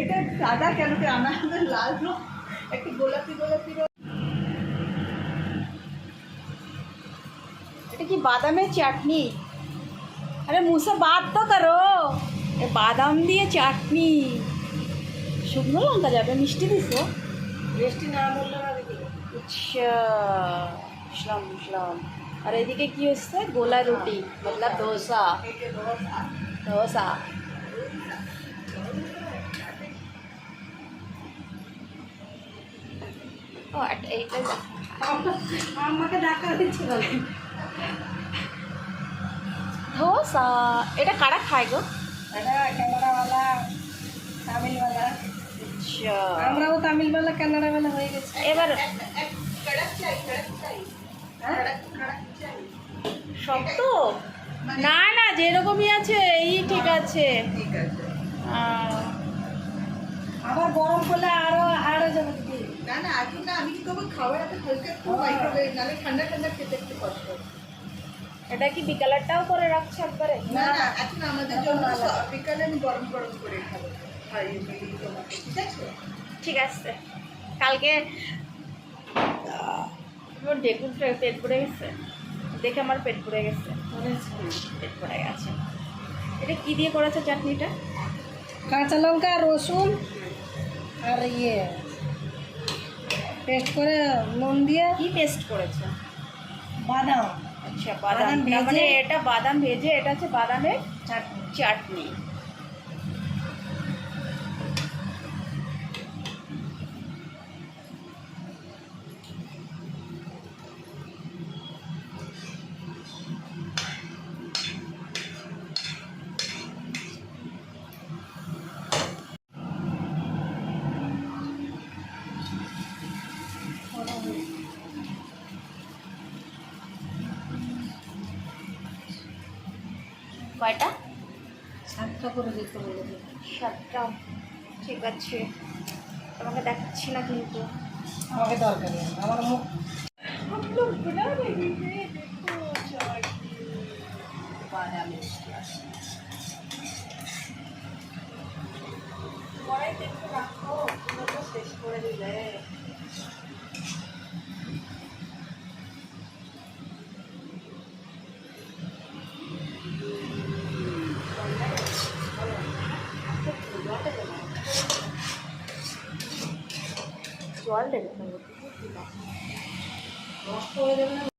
এটা সাদা কেন কি আনা লাল রং একটু গোলাপি গোলাপি রং। এটা কি বাদামের চাটনি? আরে মুসা বাদ তো করো। এ বাদাম দিয়ে চাটনি, শুকনো লঙ্কা যাবে, মিষ্টি দিছো? মিষ্টি না বললে না দিদি। আচ্ছা, বুঝলাম বুঝলাম। আর এদিকে কি হচ্ছে? গোলা রুটি মতলব দোসা। এটা দোসা। দোসা ও এইটা আমাকে ডাকা দিচ্ছে বলে দোসা। এটা কারা খায় গো? এটা ক্যামেরাওয়ালা, তামিলওয়ালা। আচ্ছা, আমরাও তামিলওয়ালা কান্নাড়াওয়ালা হয়ে গেছে। এবার সব তো না না যেরকমই আছে এই ঠিক আছে। ঠিক আছে। আবার গরম করলে আরো যাবে দিদি। না না এখন না, আমি কি করবো খাবার এত হালকা একটু মাইক্রোওয়েভ, নাহলে ঠান্ডা ঠান্ডা খেতে একটু কষ্ট। এটা কি বিকালেরটাও করে রাখছে একবারে? না না এখন আমাদের জন্য বিকালে আমি গরম গরম করে খাবো। খাইয়ে দিই তোমাকে, ঠিক আছে? ঠিক আছে। কালকে আমার দেখুন পেট ভরে গেছে, দেখে আমার পেট ভরে গেছে, পেট ভরে গেছে। এটা কি দিয়ে করেছে চাটনিটা? কাঁচা লঙ্কা, রসুন আর পেস্ট করে নুন দিয়ে। কি পেস্ট করেছে? বাদাম। আচ্ছা বাদাম বাদাম ভেজে। মানে এটা বাদাম ভেজে, এটা হচ্ছে বাদামের চাটনি। চাটনি। কয়টা? 7টা করে দিতে বলেছে। 7টা। ঠিক আছে, তোমাকে দেখাচ্ছি না কিন্তু। আমাকে দরকার নেই, আমার মুখ। हम लोग बना रहे हैं, देखो चाटनी बादाम কড়াইতে একটু রাখো, তুমি তো শেষ করে দিলে। জল দেবে নষ্ট হয়ে যাবে না।